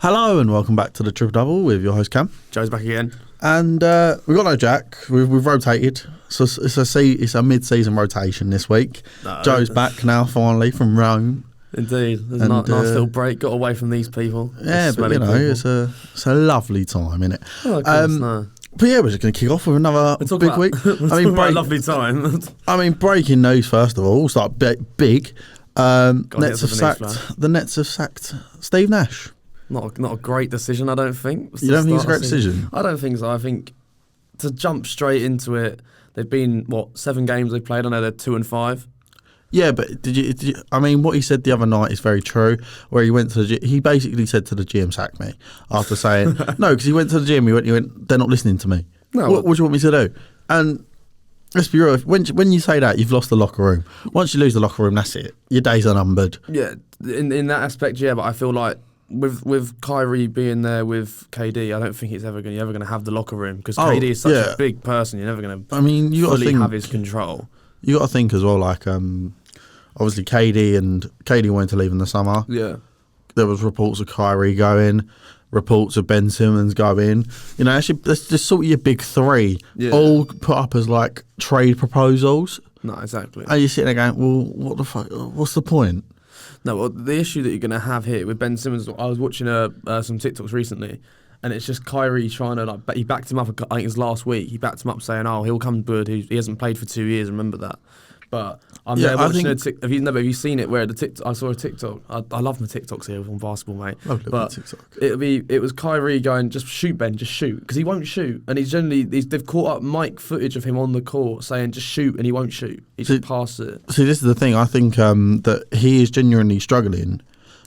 Hello and welcome back to the Triple Double with your host Cam. Joe's back again. And we've got no Jack. We've rotated. So it's a mid-season rotation this week. No. Joe's back now finally from Rome. Indeed. There's a nice little break. Got away from these people. Yeah, but you know, it's a lovely time, isn't it? Oh, of course, no. But yeah, we're just going to kick off with another big week. A lovely time. I mean, breaking news first of all. We'll start big. Nets have sacked Steve Nash. Not a great decision, I don't think. You don't think it's a great decision? I don't think so. I think to jump straight into it, they've been 7 games they've played. I know they're 2-5. Yeah, but did you? I mean, what he said the other night is very true. Where he went to the gym, he basically said to the gym, "Sack me," after saying no, because he went to the gym. He went. They're not listening to me. No, what do you want me to do? And let's be real. When you say that, you've lost the locker room. Once you lose the locker room, that's it. Your days are numbered. Yeah, in that aspect, yeah. But I feel like with Kyrie being there with KD, I don't think he's ever going to have the locker room because KD is such a big person. You're never going to. I mean, you got to have his control. You got to think as well, like obviously KD wanted to leave in the summer. Yeah, there was reports of Kyrie going, reports of Ben Simmons going. You know, actually, that's just sort of your big three, all put up as like trade proposals. No, exactly. And you're sitting there going, well, what the fuck? What's the point? No, well, the issue that you're going to have here with Ben Simmons, I was watching some TikToks recently, and it's just Kyrie trying to, he backed him up, I think it was last week, he backed him up saying, he'll come good, he hasn't played for 2 years, remember that. But I'm there watching have you seen it where I saw a TikTok, I love my TikToks here on basketball, mate. But TikTok. It was Kyrie going, just shoot Ben, just shoot, because he won't shoot, and they've caught up mic footage of him on the court saying just shoot, and he won't shoot, he just passes it. See, this is the thing, I think that he is genuinely struggling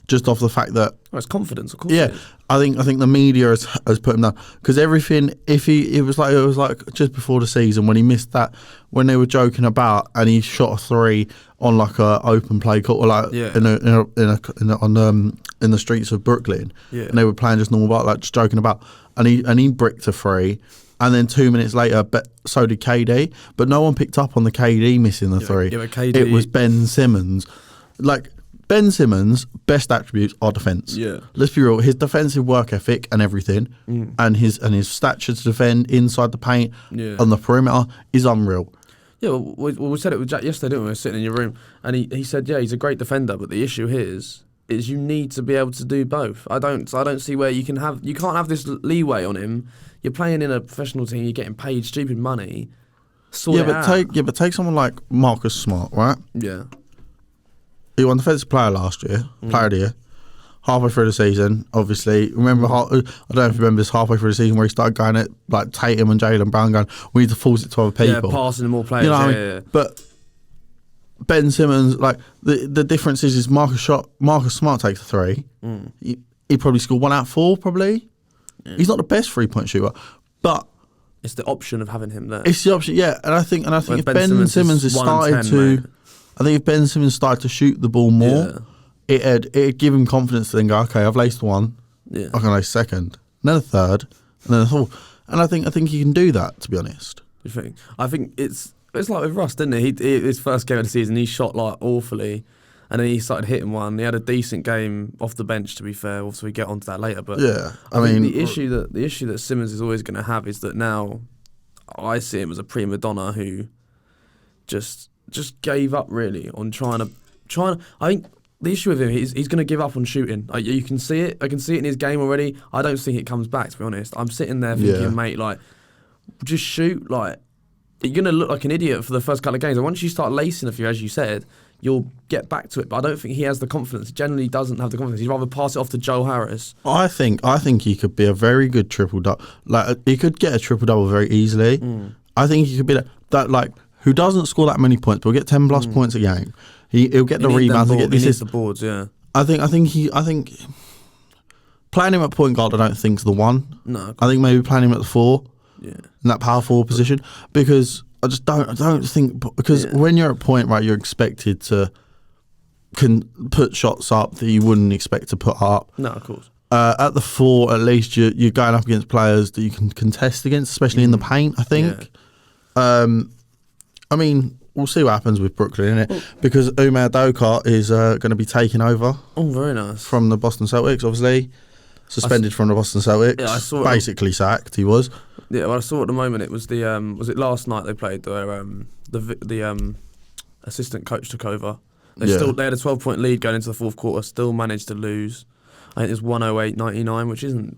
just off the fact that it's confidence, of course. Yeah, I think the media has put him down because everything. It was like just before the season when he missed that, when they were joking about and he shot a 3 on like a open play court, or like in the streets of Brooklyn, and they were playing just normal, like just joking about, and he bricked a 3. And then 2 minutes later, so did KD, but no one picked up on the KD missing the 3. Yeah, KD, it was Ben Simmons, like. Ben Simmons' best attributes are defence. Yeah. Let's be real, his defensive work ethic and everything, and his stature to defend inside the paint on the perimeter is unreal. Yeah, well, we said it with Jack yesterday, didn't we? We were sitting in your room, and he said, he's a great defender, but the issue here is you need to be able to do both. I don't see where you can't have this leeway on him. You're playing in a professional team, you're getting paid stupid money. But take someone like Marcus Smart, right? Yeah. He won Defensive Player last year, Player of the Year. Halfway through the season, obviously. Remember, I don't know if you remember this halfway through the season where he started going at like Tatum and Jaylen Brown going, we need to force it to other people. Yeah, passing to more players. You know what I mean? Yeah. But Ben Simmons, like the difference is Marcus Smart takes a 3. He probably scored 1 out of 4, probably. Yeah. He's not the best 3-point shooter, but it's the option of having him there. It's the option, yeah. And I think if Ben Simmons is started to. Mate. I think if Ben Simmons started to shoot the ball more, it'd give him confidence to then go, okay, I've laced 1, I can lace 2nd, and then a 3rd, and then a 4th. And I think he can do that, to be honest. You think? I think it's like with Russ, didn't he? His first game of the season, he shot like awfully, and then he started hitting one. He had a decent game off the bench, to be fair. Obviously, we get onto that later. But yeah, I mean, the issue that Simmons is always going to have is that now I see him as a prima donna who just gave up really on trying to. I think the issue with him is he's going to give up on shooting. You can see it. I can see it in his game already. I don't think it comes back, to be honest. I'm sitting there thinking, mate, like, just shoot. Like, you're going to look like an idiot for the first couple of games. And once you start lacing a few, as you said, you'll get back to it. But I don't think he has the confidence. He generally doesn't have the confidence. He'd rather pass it off to Joe Harris. I think he could be a very good triple-double. Like, he could get a triple-double very easily. I think he could be that like, who doesn't score that many points, but will get 10 plus points a game. He'll get the rebounds. He needs the boards. Yeah. I think playing him at point guard, I don't think is the one. No. I think maybe playing him at the 4. Yeah. In that power forward position, because I don't think when you're at point, right, you're expected to can put shots up that you wouldn't expect to put up. No, of course. At the 4, at least you're going up against players that you can contest against, especially in the paint. I think. Yeah. I mean, we'll see what happens with Brooklyn, innit? Because Umar Dokar is going to be taking over. Oh, very nice. From the Boston Celtics, obviously. suspended from the Boston Celtics. Yeah, I saw basically sacked. He was. Yeah, well, I saw at the moment it was the was it last night they played where the assistant coach took over. They had a 12-point lead going into the fourth quarter, still managed to lose. I think it's 108-99, which isn't.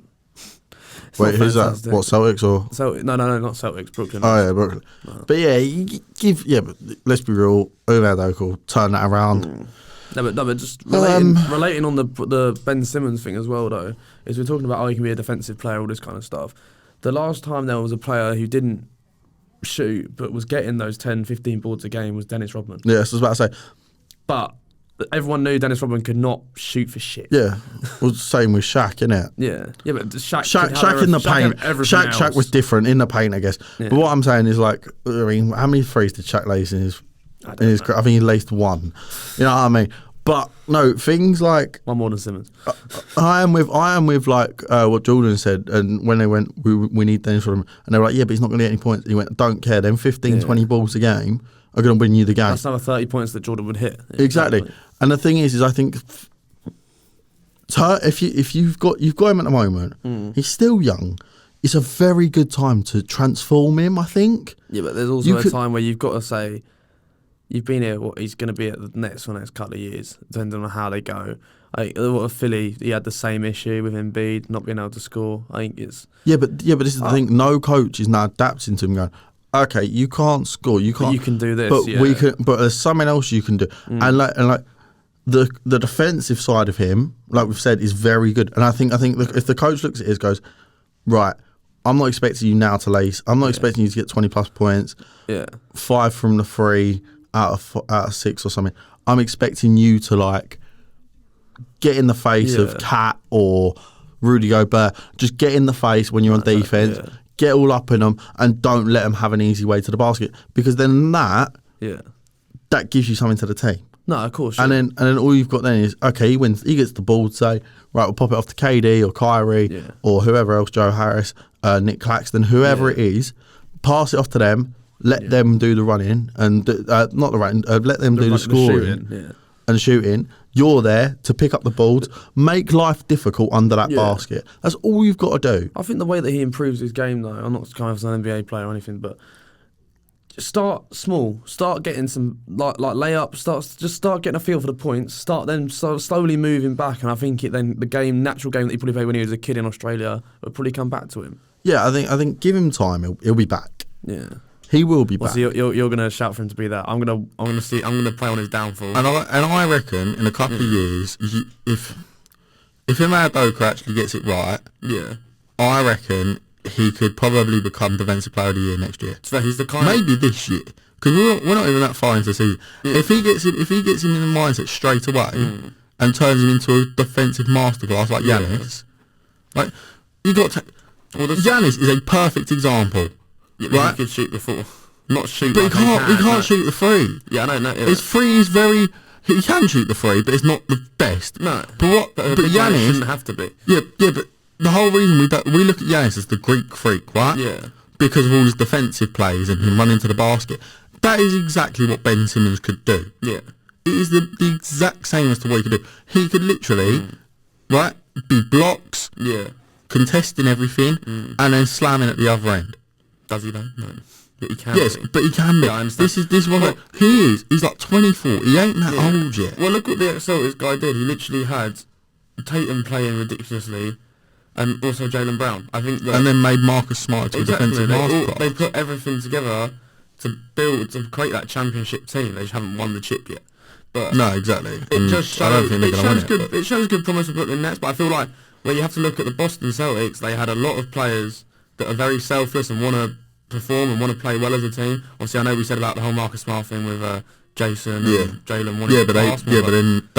Wait, who's that? What, Celtics or? No, not Celtics. Brooklyn. Oh yeah, Brooklyn. No. But yeah, but let's be real. Oval turn that around. No, but just relating on the Ben Simmons thing as well, though, is we're talking about he can be a defensive player, all this kind of stuff. The last time there was a player who didn't shoot but was getting those 10, 15 boards a game was Dennis Rodman. Yeah, so I was about to say. But everyone knew Dennis Rodman could not shoot for shit. Yeah, well, same with Shaq, innit? Yeah, but Shaq in the paint. Shaq was different in the paint, I guess. Yeah. But what I'm saying is, like, I mean, how many threes did Shaq lace in his? I think he laced one. You know what I mean? But no, things like one more than Simmons. I am with like what Jordan said, and when they went, we need Dennis Rodman, and they were like, yeah, but he's not going to get any points. He went, don't care. Them 15, 20 balls a game are going to win you the game. That's another 30 points that Jordan would hit. Exactly. And the thing is I think if you've got him at the moment, he's still young. It's a very good time to transform him, I think. Yeah, but there's also a time where you've got to say, you've been here, he's going to be at the Nets for the next couple of years, depending on how they go. Philly, he had the same issue with Embiid not being able to score. I think it's... Yeah, but this is the thing. No coach is now adapting to him going, okay, you can't score, you can't... You can do this, but we can. But there's something else you can do. And like the defensive side of him, like we've said, is very good. And I think if the coach looks at it, goes, right, I'm not expecting you now to lace. I'm not expecting you to get 20 plus points. Yeah, 5 from the 3 out of 6 or something. I'm expecting you to like get in the face of Cat or Rudy Gobert. Just get in the face when you're on defense. Yeah. Get all up in them and don't let them have an easy way to the basket, because then that gives you something to the team. No, of course. And then all you've got then is, okay, he wins. He gets the ball to say, right, we'll pop it off to KD or Kyrie or whoever else, Joe Harris, Nick Claxton, whoever it is. Pass it off to them. Let them do the running and not the running. Let them do the scoring and shooting. You're there to pick up the balls, make life difficult under that basket. That's all you've got to do. I think the way that he improves his game, though, I'm not kind of an NBA player or anything, but start small. Start getting some like layups. Start getting a feel for the points. Start slowly moving back, and I think then the natural game that he probably played when he was a kid in Australia will probably come back to him. Yeah, I think give him time. He'll be back. Yeah. He will be back. So you're gonna shout for him to be that. I'm gonna play on his downfall. And I reckon in a couple of years, if Imad Doka actually gets it right, I reckon he could probably become Defensive Player of the Year next year. So he's the kind. Maybe this year, because we're not even that far into the season. Yeah. If he gets him in the mindset straight away and turns him into a defensive masterclass like Giannis, like you got to. Giannis is a perfect example. Yeah, right? He could shoot before. Not shoot. But he can't shoot the 3. Yeah, I know. His 3 is very... He can shoot the 3, but it's not the best. No. But Giannis... shouldn't have to be. Yeah, but the whole reason we look at Giannis as the Greek freak, right? Yeah. Because of all his defensive plays and him running to the basket. That is exactly what Ben Simmons could do. Yeah. It is the exact same as to what he could do. He could literally, right, be blocks, contesting everything, and then slamming at the other end. Does he though? No. But he can be. But he can be. Yeah, I understand. This one. He's like 24. He ain't that old yet. Well, look what the Celtics guy did. He literally had Tatum playing ridiculously, and also Jaylen Brown. I think. And then made Marcus Smart to a defensive masterclass. They put everything together to create that championship team. They just haven't won the chip yet. But no, exactly. It shows good promise of Brooklyn Nets, but I feel like when you have to look at the Boston Celtics, they had a lot of players that are very selfless and want to perform and want to play well as a team. Obviously, I know we said about the whole Marcus Smart thing with Jason and Jaylen wanting to pass more. But then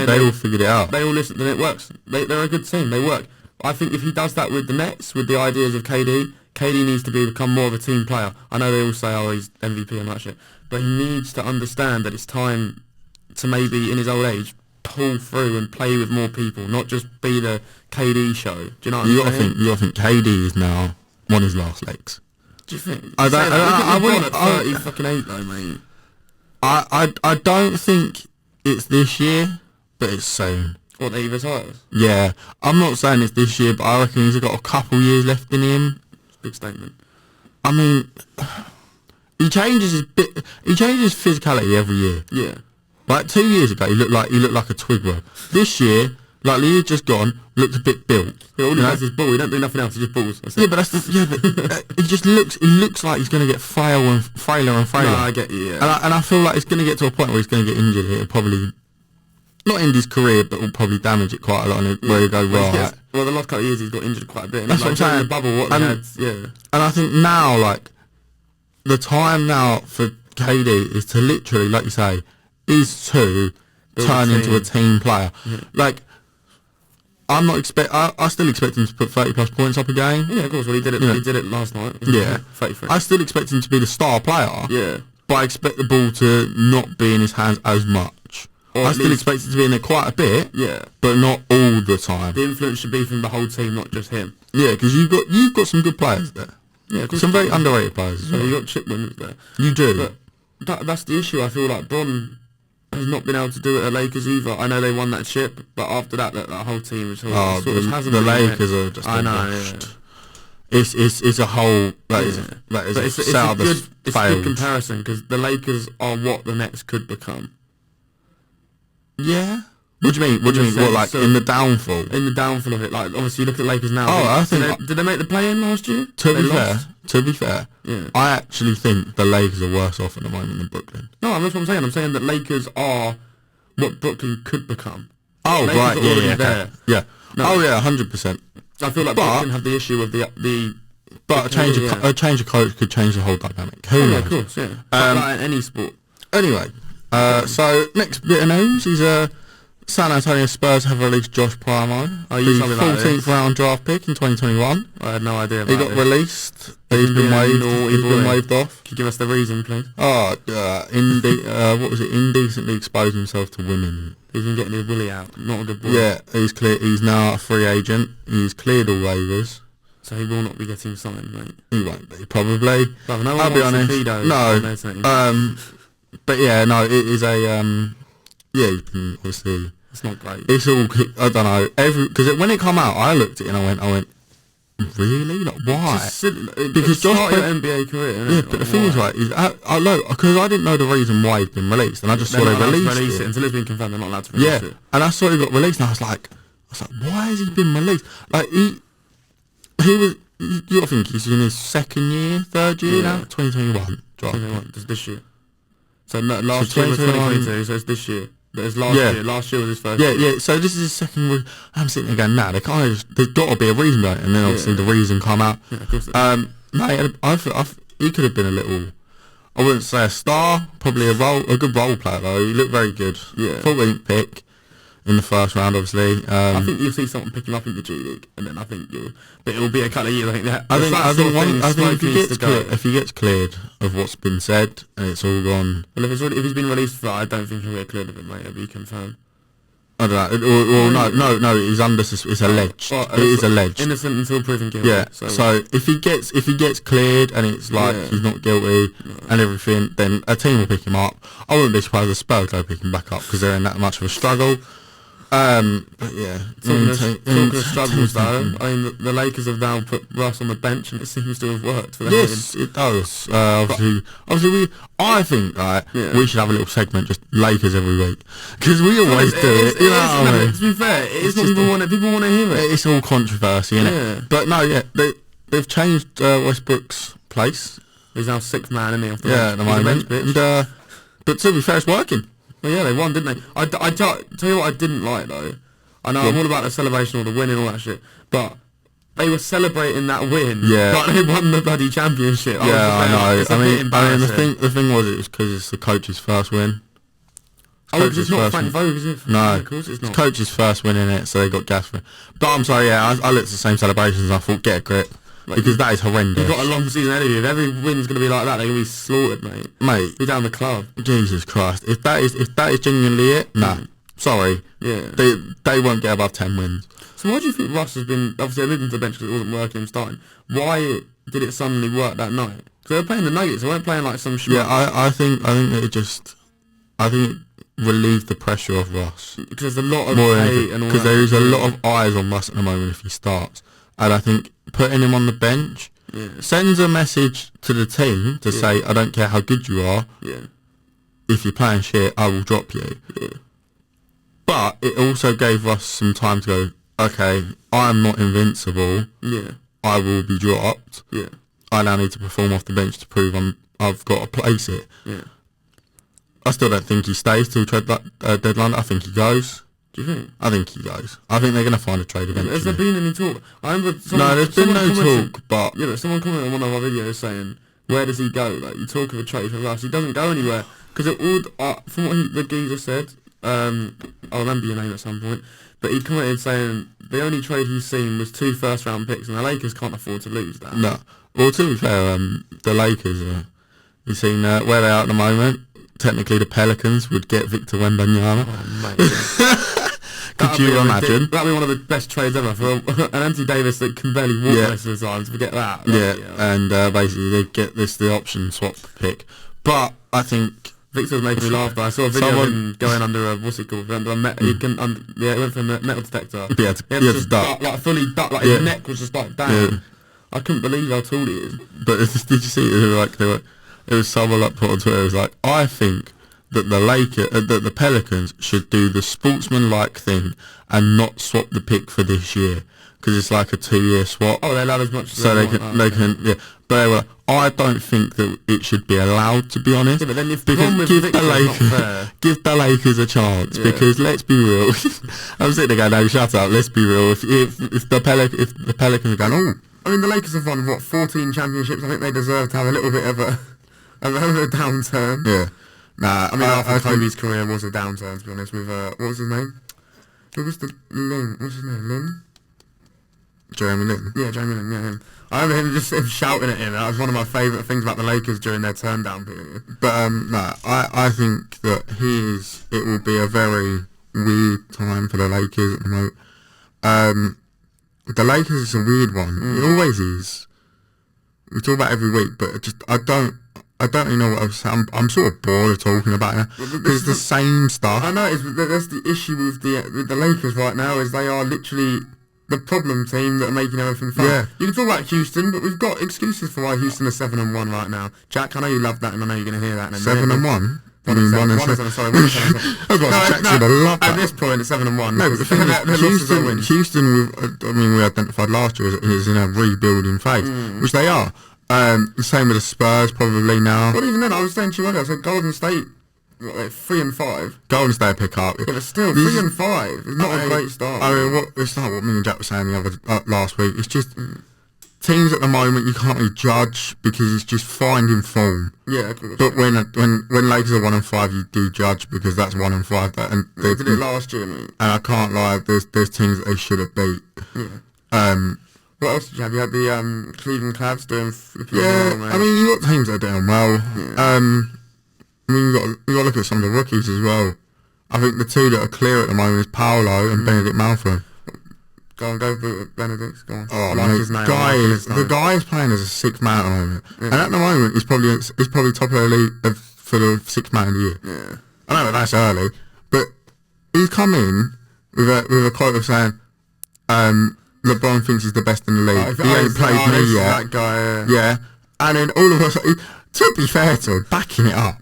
they all figured it out. They all listened and it works. They're a good team. They work. I think if he does that with the Nets, with the ideas of KD needs to become more of a team player. I know they all say, he's MVP and that shit, but he needs to understand that it's time to maybe, in his old age, pull through and play with more people, not just be the KD show. Do you know what I'm saying? You think KD is now on his last legs? Do you think? I wouldn't at 38 though, mate. I don't think it's this year, but it's soon. What, that he retires? Yeah. I'm not saying it's this year, but I reckon he's got a couple years left in him. Big statement. I mean, he changes his physicality every year. Yeah. Like 2 years ago, he looked like a twig rub. This year, like the year just gone, looked a bit built. Yeah, all he does is ball. He don't do nothing else. He just balls. Yeah, but he looks like he's going to get frailer and frailer. No, I get you. Yeah. And I feel like it's going to get to a point where he's going to get injured. It'll probably not end his career, but will probably damage it quite a lot. Where he go right. Well, the last couple of years he's got injured quite a bit. That's what I'm saying. The bubble, And I think now, like the time now for KD is to literally, like you say, is to turn into a team player. Yeah. Like, I'm not I still expect him to put 30 plus points up a game. Yeah, of course. Well, he did it. He did it last night. Yeah, 33. I still expect him to be the star player. Yeah, but I expect the ball to not be in his hands as much. I still expect it to be in there quite a bit. Yeah, but not all the time. The influence should be from the whole team, not just him. Yeah, because you've got some good players there. Yeah, some very underrated players as well. You've got chip winners there. You do. But that's the issue. I feel like Bron has not been able to do it at Lakers either. I know they won that chip, but after that whole team sort of hasn't. The Lakers are just. I know. Yeah. It's a whole it's a good comparison because the Lakers are what the Nets could become. Yeah. What do you mean? What, like in the downfall? In the downfall of it, like obviously you look at Lakers now. I think did they make the play-in last year? To be fair, yeah. I actually think the Lakers are worse off at the moment than Brooklyn. No, that's what I'm saying. I'm saying that Lakers are what Brooklyn could become. Oh Lakers right, yeah. Okay. Yeah. No. Oh yeah, 100%. I feel like Brooklyn have the issue of the. But a change of coach could change the whole dynamic. Who knows? Yeah, of course, yeah. Like in any sport. Anyway, so next bit of news is San Antonio Spurs have released Josh Primo, the 14th round draft pick in 2021. I had no idea about He got released. He's been waved off. Can you give us the reason, please? What was it? Indecently exposed himself to women. He's been getting his willy out. Not a good boy. Yeah, he's clear. He's now a free agent. He's cleared all waivers. So he will not be getting signed, mate. He won't be, probably. Well, no I'll be honest. No. But yeah, no, it is a you can obviously. It's not great. It's all, I don't know, because when it come out, I looked at it and I went, really? Like, why? Because Josh started your NBA career, isn't it? Yeah, but the thing is, right, because I didn't know the reason why he'd been released, and I just saw they released it. Until it's been confirmed, they're not allowed to release it. And I saw he got released, and I was like, why has he been released? Like, he was, you got to think, he's in his third year now, 2021. 2021, this year. So last year was 2022, so it's this year. But it's last year. Last year was his first year. Yeah, so this is his second week. I'm sitting there going, nah, there's got to be a reason behind it. And then obviously the reason come out. Yeah, of course. He could have been a little, I wouldn't say a star, probably a good role player though. He looked very good. Yeah. 14th pick in the first round, obviously. I think you'll see someone pick him up in the G League, and then I think but it will be a couple of years. I think if he gets cleared of what's been said and it's all gone. Well, if he's been released for that, I don't think he'll get cleared of it, mate. It'll be confirmed. I don't know. No. It's it's alleged. It is alleged. Innocent until proven guilty. Yeah. So if he gets cleared and it's like he's not guilty and everything, then a team will pick him up. I wouldn't be surprised if Spurs go pick him back up because they're in that much of a struggle. But yeah, talking of struggles though, I mean the Lakers have now put Russ on the bench and it seems to have worked for them. Yes, it does. Obviously, I think we should have a little segment just Lakers every week because we always do it. To be fair, it's what people want. People want to hear it. It's all controversy, isn't it? But no, they've changed Westbrook's place. He's now sixth man, isn't he? Off the bench. At the moment. And, but to be fair, it's working. Well, yeah, they won, didn't they? I tell you what I didn't like, though. I know I'm all about the celebration, all the winning, all that shit, but they were celebrating that win like they won the bloody championship. I know. I mean, the thing was, it was because it's the coach's first win. It's not Frank Vogel, is it? No, of course it's not. It's coach's first win in it, so they got gas for it. But I'm sorry, I looked at the same celebrations and I thought, get a grip. Because that is horrendous. You've got a long season ahead of you. If every win's going to be like that, they're going to be slaughtered, mate. Mate. Be down the club. Jesus Christ. If that is genuinely it, sorry. Yeah. They won't get above 10 wins. So why do you think Russ has been... Obviously, they moved him to the bench because it wasn't working him starting. Why did it suddenly work that night? Because they were playing the Nuggets. They weren't playing like some schmuck. Yeah, I think that it just... I think relieve the pressure of Russ. Because there's a lot of hate and all that. Because there is a lot of eyes on Russ at the moment if he starts. And I think putting him on the bench sends a message to the team to say, I don't care how good you are. Yeah. If you're playing shit, I will drop you. Yeah. But it also gave Russ some time to go, okay, I'm not invincible. Yeah. I will be dropped. Yeah. I now need to perform off the bench to prove I've got to place it. Yeah. I still don't think he stays till trade deadline. I think he goes. Do you think? I think he goes. I think they're going to find a trade eventually. Has there been any talk? I remember there's been no talk, but... Yeah, but someone commented on one of our videos saying, where does he go? Like, you talk of a trade for Russ, he doesn't go anywhere. Because it would, from what the geezer said, I'll remember your name at some point, but he commented saying the only trade he's seen was 2 first-round picks, and the Lakers can't afford to lose that. No. Well, to be fair, the Lakers, you've seen where they are at the moment. Technically, the Pelicans would get Victor Wembanyama. Oh, mate. Could you imagine? That'd be one of the best trades ever for an Anthony Davis that can barely walk most of the time. Forget that. And basically they get the option swap pick. But I think Victor's making me laugh. Though. I saw a video of him going under a what's it called? He went for a metal detector. He had to duck. Like fully duck. Like his neck was just like down. Yeah. I couldn't believe how tall he is. But did you see it? It was someone like put on Twitter. It was like, I think that the Pelicans should do the sportsman-like thing and not swap the pick for this year because it's like a 2-year swap. Oh, they're allowed as much as so they can. Yeah. But they were like, I don't think that it should be allowed, to be honest. Yeah, but then if because give the Lakers a chance because let's be real. I'm sitting there going, no, shut up. Let's be real. If the Pelicans are going, oh. I mean, the Lakers have won 14 championships. I think they deserve to have a little bit of a downturn. Yeah. Nah, I mean, after Kobe's career was a downturn, to be honest, with, what was his name? Who was the Lin? What's his name? Lin? Jeremy Lin? Yeah, Jeremy Lin, yeah, him. I remember him shouting at him. That was one of my favourite things about the Lakers during their turn-down period. But, I think that it will be a very weird time for the Lakers at the moment. The Lakers is a weird one. It always is. We talk about it every week, but I don't really know what I was saying. I'm sort of bored of talking about it because it's the same stuff. I know, that's the issue with the Lakers right now is they are literally the problem team that are making everything fun. Yeah. You can talk about Houston, but we've got excuses for why Houston are 7-1 right now. Jack, I know you love that, and I know you're going to hear that. 7-1? I mean, 1-7. Sorry, 1-7. At this point, it's 7-1. No, but the thing is, Houston, we identified last year is in a rebuilding phase, which they are. The same with the Spurs probably now. Well, even then, I was saying to you earlier, I said Golden State, 3-5. Golden State pick up. Yeah, but still, 3-5. It's not a great start. I mean, it's not what me and Jack were saying last week. It's just teams at the moment you can't really judge because it's just finding form. Yeah, of course. But when Lakers are 1-5, you do judge because that's 1-5. They did it last year, mate. And I can't lie, there's teams that they should have beat. Yeah. What else did you have? You had the Cleveland Cavs doing well, mate. I mean, you got teams that are doing well. Yeah. I mean, you got to look at some of the rookies as well. I think the two that are clear at the moment is Paolo and Benedict Malfoy. Go Benedict. Go on. Oh, mate, the guy is playing as a 6th man at the moment, and at the moment he's probably top of the league for the 6th man of the year. Yeah. I know that's early, but he's come in with a quote of saying, LeBron thinks he's the best in the league. He ain't played me yet. That guy, yeah. And then all of us, to be fair to him, backing it up.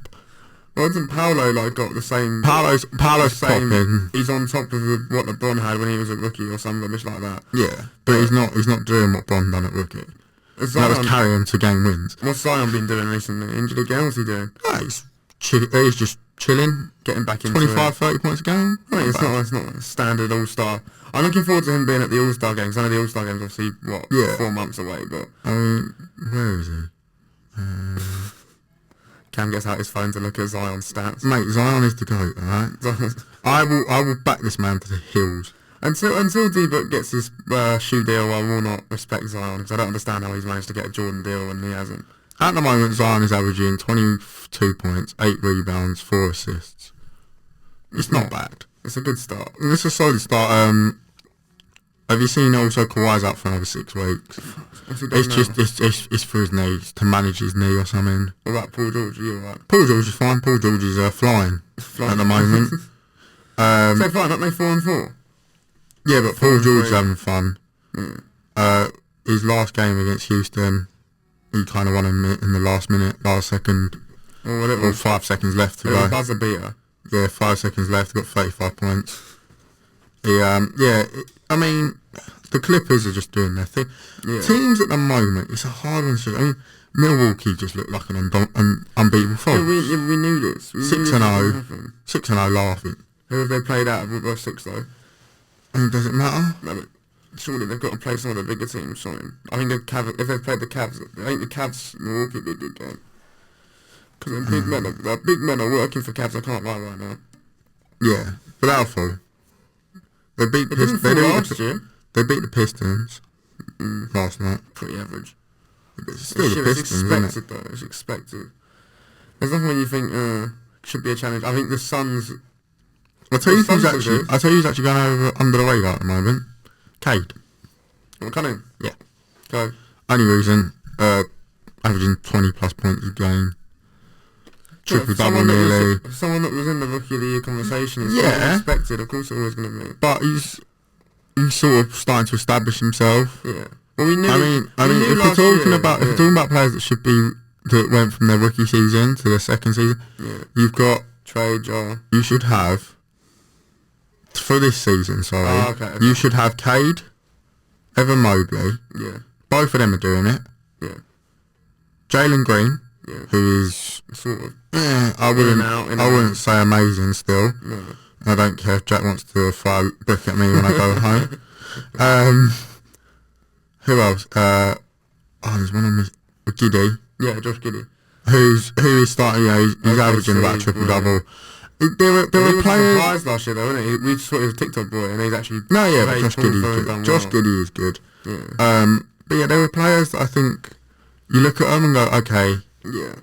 Well, hasn't Paolo got the same? Paolo's popping. He's on top of what LeBron had when he was a rookie or some rubbish like that. Yeah, but he's not doing what Bron done at rookie. That was carrying him to game wins. What's Zion been doing recently? Injured again? What's he doing? He's just chilling, getting back into 25-30 points a game. I mean, it's not a standard All-Star. I'm looking forward to him being at the All-Star games. I know the All-Star games obviously 4 months away, but I mean, where is he? Cam gets out his phone to look at Zion's stats. Mate, Zion is the GOAT, alright? I will back this man to the hills. Until D-Book gets his shoe deal, I will not respect Zion, because I don't understand how he's managed to get a Jordan deal when he hasn't. At the moment, Zion is averaging 22 points, 8 rebounds, 4 assists. It's not bad. It's a good start. It's a solid start. Have you seen also Kawhi's out for another 6 weeks? It's for his knees, to manage his knee or something. What about Paul George? Are you alright? Paul George is fine. Paul George is flying at the moment. So fine, aren't they 4-4? Yeah, but Paul George is having fun. His last game against Houston, he kind of won him in the last second. Or 5 seconds left to go. Buzzer beater. Yeah, 5 seconds left. Got 35 points. I mean, the Clippers are just doing their thing. Yeah. Teams at the moment, it's a hard one to. I mean, Milwaukee just looked like an unbeatable force. Yeah, we knew this. 6-0. 6-0 laughing. Who have they played out of those 6 though? I mean, does it matter? No, but surely they've got to play some of the bigger teams. I think if they've played the Cavs, I think the Cavs Milwaukee be a good game. Because the big men are working for Cavs. I can't lie right now. Yeah, but that'll fall. They beat They beat the Pistons last night. Pretty average. But it's still the Pistons, isn't it? Though. It's expected. There's nothing when you think should be a challenge. I think the Suns. I'll tell you who's actually going over under the radar at the moment. Cade. Cunningham? Yeah. Go. Only reason, averaging 20 plus points a game. Triple double nearly. Someone that was in the Rookie of the Year conversation is expected. Of course, it always going to be. But he's sort of starting to establish himself. Yeah. Well, we knew. I mean, if we're talking about players that went from their rookie season to their second season, you've got Trey, Jar. You should have for this season. Sorry, you should have Cade, Evan Mobley. Yeah. Both of them are doing it. Yeah. Jalen Green. Yeah. Who is sort of I wouldn't say amazing still. No. I don't care if Jack wants to throw a brick at me when I go home. Who else? There's one on me. Giddy. Yeah, Josh Giddey. Who is starting? He's averaging about triple double. There were players. Surprised last year though, wasn't he? We just thought he was a TikTok boy, and he's actually. No, yeah, but Josh Giddey's good. Josh Giddey is good. Yeah. But yeah, there were players that I think you look at them and go, okay. Yeah.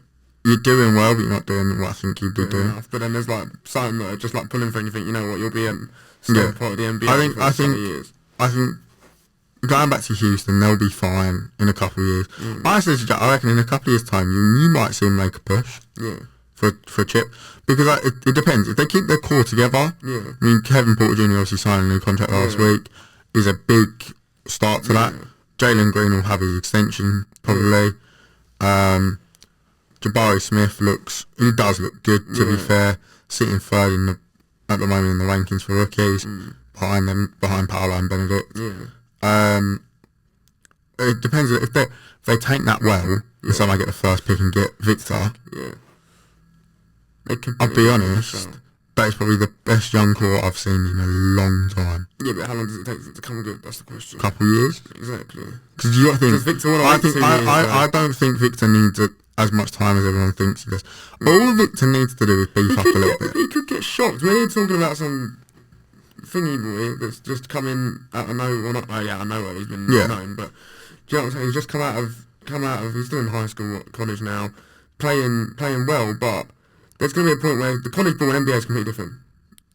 You're doing well, but you're not doing what I think you'd be doing. But then there's like something that are just like pulling for, and you think, you know what, you'll be still part of the NBA I think going back to Houston, they'll be fine in a couple of years. I said to Jack, I reckon in a couple of years' time, you might see them make a push for a chip. Because it depends. If they keep their core together, I mean, Kevin Porter Jr. obviously signed a new contract last week, is a big start to that. Jalen Green will have his extension, probably. Jabari Smith does look good, to be fair, sitting third at the moment in the rankings for rookies, behind Paolo and Benedict. It depends if they take that well, and someone get the first pick and get Victor. I'll be honest, that is probably the best young core I've seen in a long time. Yeah, but how long does it take to come good? That's the question. Couple years. Exactly. Because you got to think. Victor I don't think Victor needs as much time as everyone thinks he does. All Victor needs to do is beef up a little bit. He could get shocked. We're talking about some thingy boy that's just come in out of nowhere. Well, not out of nowhere. He's been known, but do you know what I'm saying? He's just come out of. He's still in high school, college now, playing well. But there's going to be a point where the college ball and NBA is completely different.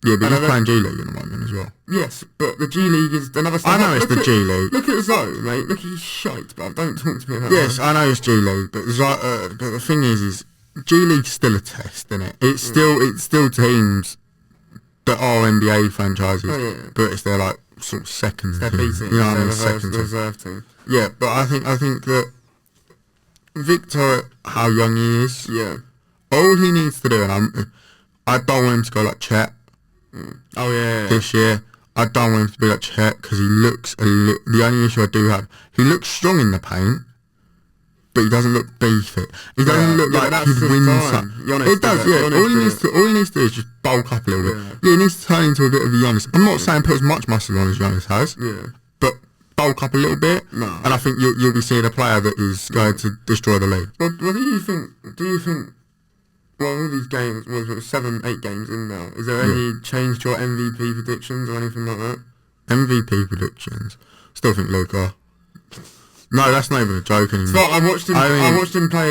Yeah, but he's playing G League at the moment as well. Yes, but the G League is another stuff. I know it's the G League. Look at Zoe, mate. Look, he's shite, but don't talk to me about that. Yes, I know it's G League, but the thing is G League's still a test, isn't it? It's still teams that are NBA franchises, but it's their like sort of second team. They're beating. You know what I mean? Second reserve team. Yeah, but I think that Victor, how young he is, all he needs to do, and I don't want him to go like Chet. This year, I don't want him to be like Chet because he looks the only issue I do have, he looks strong in the paint, but he doesn't look beefy. He doesn't look like he'd win something. It does, all he needs to do is just bulk up a little bit. Yeah, he needs to turn into a bit of a Giannis. I'm not saying put as much muscle on as Giannis has, but bulk up a little bit, and I think you'll be seeing a player that is going to destroy the league. Well, do you think? Well, all these games, 7, 8 games in now. Is there any change to your MVP predictions or anything like that? MVP predictions? Still think Luka. No, that's not even a joke anymore. So I watched him play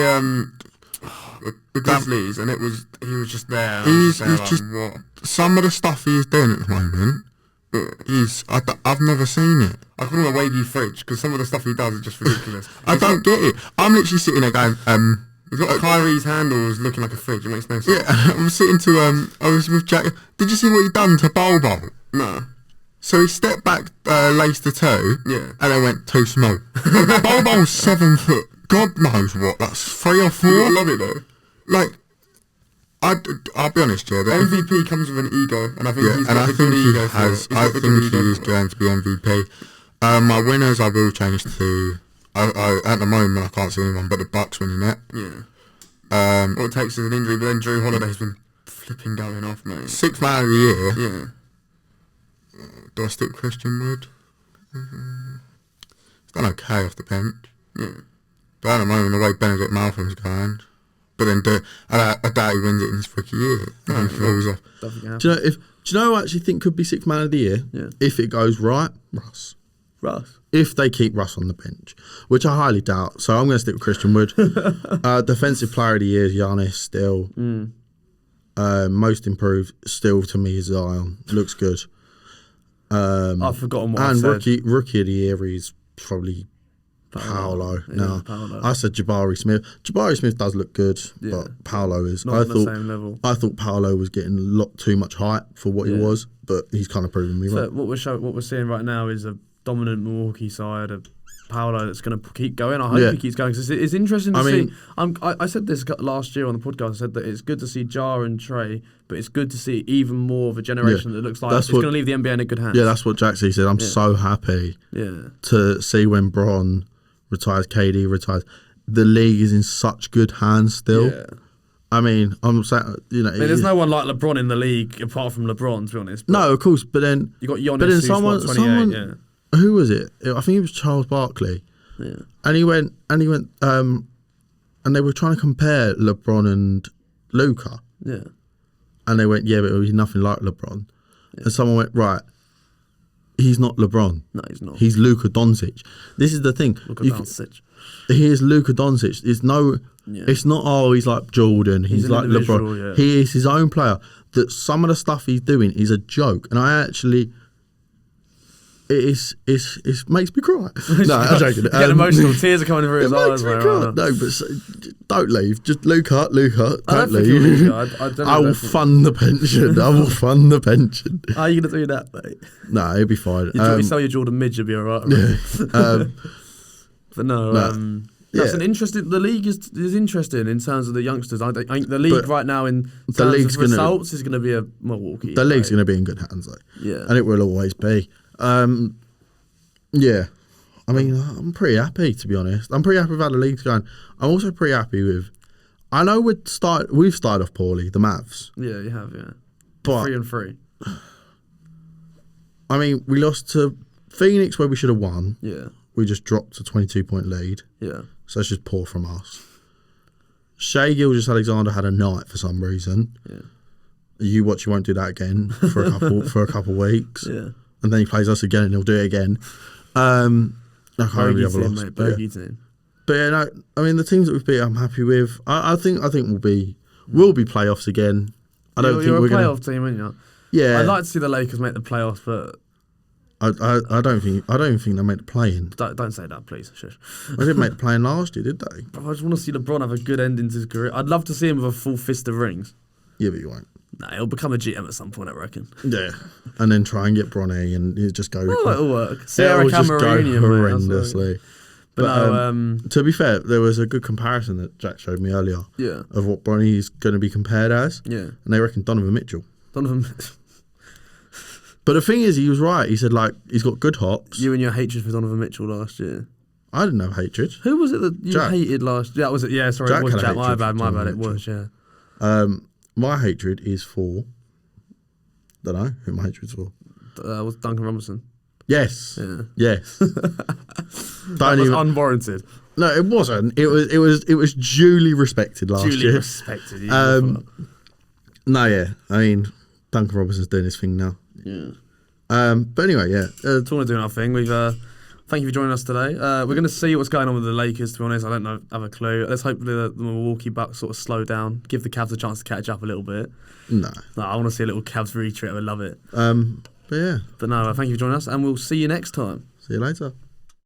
the Grizzlies, and he was just there. He's just what? Some of the stuff he's doing at the moment I've never seen it. I call him a wavy fridge because some of the stuff he does is just ridiculous. I don't get it. I'm literally sitting there going, he's got Kyrie's handles looking like a fridge. It makes no sense. Yeah, I'm sitting to, I was with Jack. Did you see what he done to Bobo? No. So he stepped back, laced the toe, Yeah. and then went too small. Bobo's 7 foot. God knows what. That's 3 or 4. I love it though. Like, I'll be honest, yeah. MVP comes with an ego, and I think he's and got I the good think ego he for has. it. I think he is going to be MVP. My winners, I will change to. At the moment, I can't see anyone but the Bucks winning it. Yeah. All it takes is an injury, but then Drew Holiday's been flipping going off, mate. 6th man of the year. Yeah. Do I stick Christian Wood? He's done okay off the bench. Yeah. But at the moment, the way Benedict Malcolm's going, but then I doubt he wins it in his rookie year. He falls off. Do you know who I actually think could be 6th man of the year? Yeah. If it goes right, Russ. If they keep Russ on the bench, which I highly doubt. So I'm going to stick with Christian Wood. Defensive player of the year is Giannis still. Most improved still to me is Zion. Looks good. I've forgotten what I said. And rookie of the year is probably Paolo. No, Paolo. I said Jabari Smith. Jabari Smith does look good, Yeah. but Paolo is. Not on the same level. I thought Paolo was getting a lot too much hype for what he was, but he's kind of proven me So right. what we're seeing right now is a dominant Milwaukee side of Paolo that's going to keep going. I hope he keeps going because it's interesting to see. I said this last year on the podcast. I said that it's good to see Jar and Trey, but it's good to see even more of a generation that looks like it's going to leave the NBA in a good hands. Yeah, that's what Jaxie said. I'm so happy to see when Bron retires, KD retires. The league is in such good hands still. Yeah. I mean, I'm saying, there's no one like LeBron in the league apart from LeBron, to be honest. But no, of course, but then you got Giannis, but then who's someone, 28. Who was it? I think it was Charles Barkley. Yeah. And he went, and they were trying to compare LeBron and Luka. Yeah. And they went, yeah, but he's nothing like LeBron. Yeah. And someone went, right, he's not LeBron. No, he's not. He's Luka Doncic. This is the thing. Luka Doncic. Here's Luka Doncic. It's not, he's like Jordan. He's like LeBron. Yeah. He is his own player. That some of the stuff he's doing is a joke. And I actually... It makes me cry. No, I'm joking. Get emotional. Tears are coming through his eyes. It makes me cry. No, but don't leave. Just Luka, don't leave. I will fund the pension. I will fund the pension. How are you going to do that, mate? No, he'll be fine. You sell your Jordan Midge, you'll be alright. But no, that's an interesting. The league is interesting in terms of the youngsters. I think the league right now in terms of results is going to be a Milwaukee. The league's going to be in good hands, though. Yeah, and it will always be. Yeah, I mean, I'm pretty happy, to be honest. I'm pretty happy with how the league's going. I'm also pretty happy with. I know we've started off poorly, the Mavs. Yeah, you have, yeah. But 3-3. I mean, we lost to Phoenix where we should have won. Yeah. We just dropped a 22-point lead. Yeah. So that's just poor from us. Shai Gilgeous-Alexander had a night for some reason. Yeah. You won't do that again for a couple weeks. Yeah. And then he plays us again and he'll do it again. I can't remember the other loss. Bogey team. But yeah, I mean the teams that we've beat, I'm happy with. I think we'll be playoffs again. I don't think you're we're a playoff team, aren't you? Yeah. I'd like to see the Lakers make the playoffs, but I don't think they made the play-in. Don't say that, please. Shush. They didn't make the play-in last year, did they? Bro, I just want to see LeBron have a good ending to his career. I'd love to see him with a full fist of rings. Yeah, but you won't. Nah, he'll become a GM at some point, I reckon. Yeah, and then try and get Bronny, and it just go. Oh, it'll work. Sarah Cameroonian, horrendously. But to be fair, there was a good comparison that Jack showed me earlier. Yeah. Of what Bronny's going to be compared as. Yeah. And they reckon Donovan Mitchell. But the thing is, he was right. He said he's got good hops. You and your hatred for Donovan Mitchell last year. I didn't have hatred. Who was it that you Jack. hated last year? That was it. Yeah, sorry, Jack it was had Jack. My hatred bad. It Mitchell. was, yeah. My hatred is for. Don't know who my hatred's for. Was Duncan Robinson? Yes. Yeah. Yes. That was unwarranted. No, it wasn't. It was duly respected last year. Duly respected. No, yeah. I mean, Duncan Robinson's doing his thing now. Yeah. But anyway, yeah. Talking of doing our thing, thank you for joining us today. We're going to see what's going on with the Lakers, to be honest. I don't have a clue. Let's hope the Milwaukee Bucks sort of slow down, give the Cavs a chance to catch up a little bit. No, I want to see a little Cavs retreat. I would love it. But yeah. But no, thank you for joining us, and we'll see you next time. See you later.